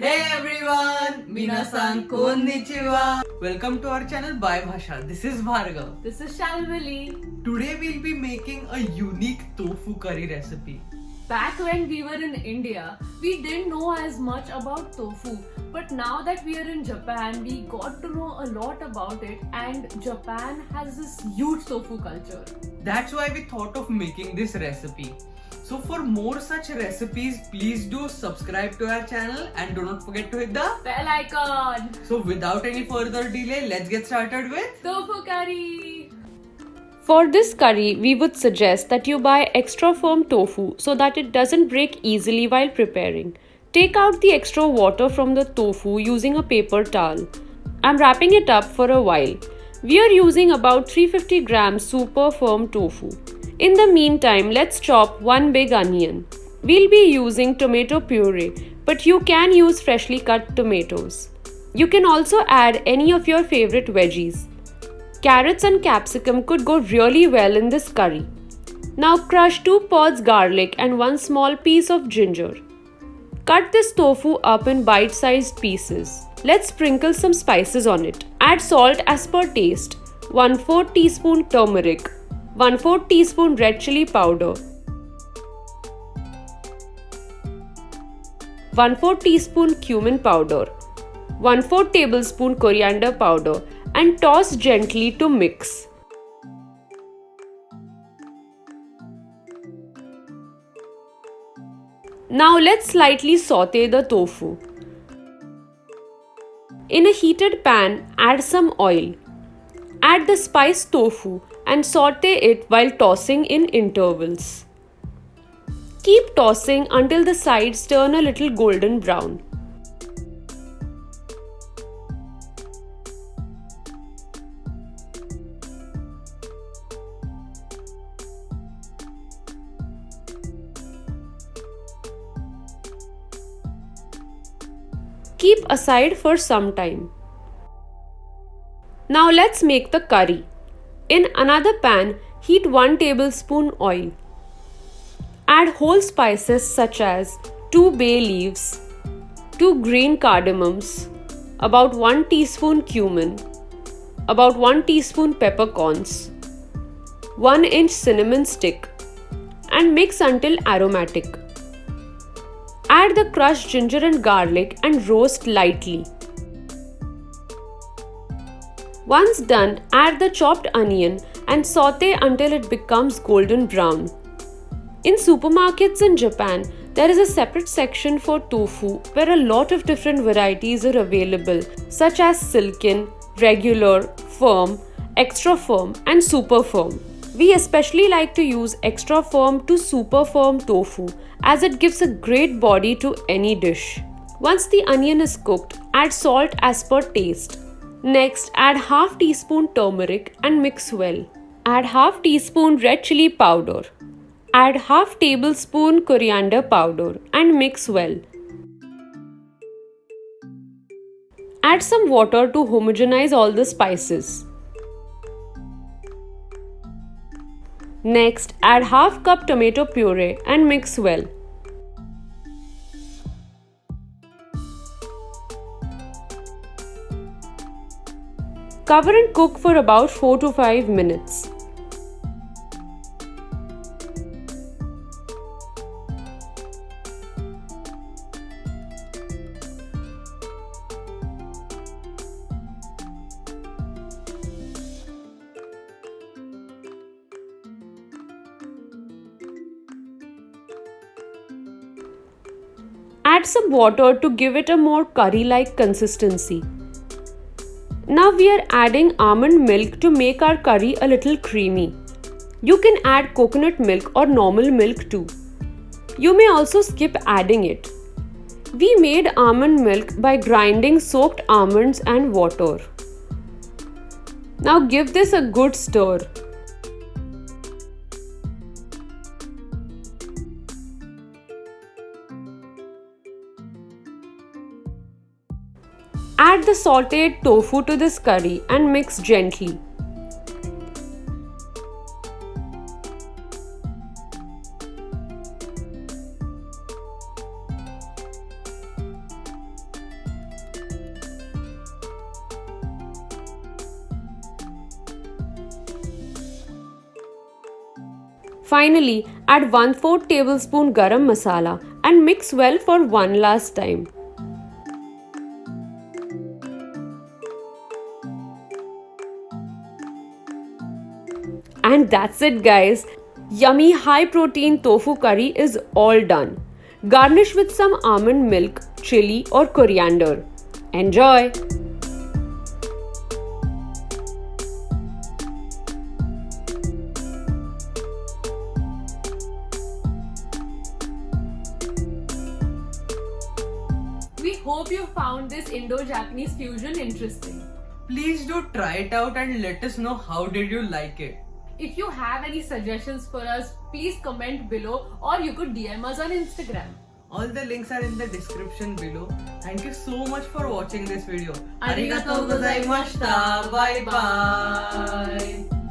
Hey everyone, minasan konnichiwa. Welcome to our channel by Bhasha. This is Bhargav. This is Shalvali. Today we'll be making a unique tofu curry recipe. Back when we were in India, we didn't know as much about tofu. But now that we are in Japan, we got to know a lot about it, and Japan has this huge tofu culture. That's why we thought of making this recipe. So for more such recipes, please do subscribe to our channel and do not forget to hit the Bell icon! So without any further delay, let's get started with Tofu curry! For this curry, we would suggest that you buy extra firm tofu so that it doesn't break easily while preparing. Take out the extra water from the tofu using a paper towel. I'm wrapping it up for a while. We are using about 350 grams super firm tofu. In the meantime, let's chop one big onion. We'll be using tomato puree, but you can use freshly cut tomatoes. You can also add any of your favorite veggies. Carrots and capsicum could go really well in this curry. Now crush 2 pods garlic and 1 small piece of ginger. Cut this tofu up in bite-sized pieces. Let's sprinkle some spices on it. Add salt as per taste. 1/4 teaspoon turmeric. 1/4 teaspoon red chili powder. 1/4 teaspoon cumin powder. 1/4 tablespoon coriander powder and toss gently to mix. Now let's slightly saute the tofu. In a heated pan, add some oil. Add the spiced tofu and saute it while tossing in intervals. Keep tossing until the sides turn a little golden brown. Keep aside for some time. Now let's make the curry. In another pan, heat 1 tablespoon oil. Add whole spices such as 2 bay leaves, 2 green cardamoms, about 1 teaspoon cumin, about 1 teaspoon peppercorns, 1 inch cinnamon stick, and mix until aromatic. Add the crushed ginger and garlic and roast lightly. Once done, add the chopped onion and saute until it becomes golden brown. In supermarkets in Japan, there is a separate section for tofu where a lot of different varieties are available, such as silken, regular, firm, extra firm, and super firm. We especially like to use extra firm to super firm tofu as it gives a great body to any dish. Once the onion is cooked, add salt as per taste. Next, add half teaspoon turmeric and mix well. Add half teaspoon red chili powder. Add half tablespoon coriander powder and mix well. Add some water to homogenize all the spices. Next, add half cup tomato puree and mix well. Cover and cook for about 4 to 5 minutes. Add some water to give it a more curry-like consistency. Now we are adding almond milk to make our curry a little creamy. You can add coconut milk or normal milk too. You may also skip adding it. We made almond milk by grinding soaked almonds and water. Now give this a good stir. Add the sauteed tofu to this curry and mix gently. Finally, add 1/4 tablespoon garam masala and mix well for one last time. And that's it, guys. Yummy high protein tofu curry is all done. Garnish with some almond milk, chili or coriander. Enjoy! We hope you found this Indo-Japanese fusion interesting. Please do try it out and let us know how did you like it. If you have any suggestions for us, please comment below or you could DM us on Instagram. All the links are in the description below. Thank you so much for watching this video. Arigatou gozaimashita. Bye bye.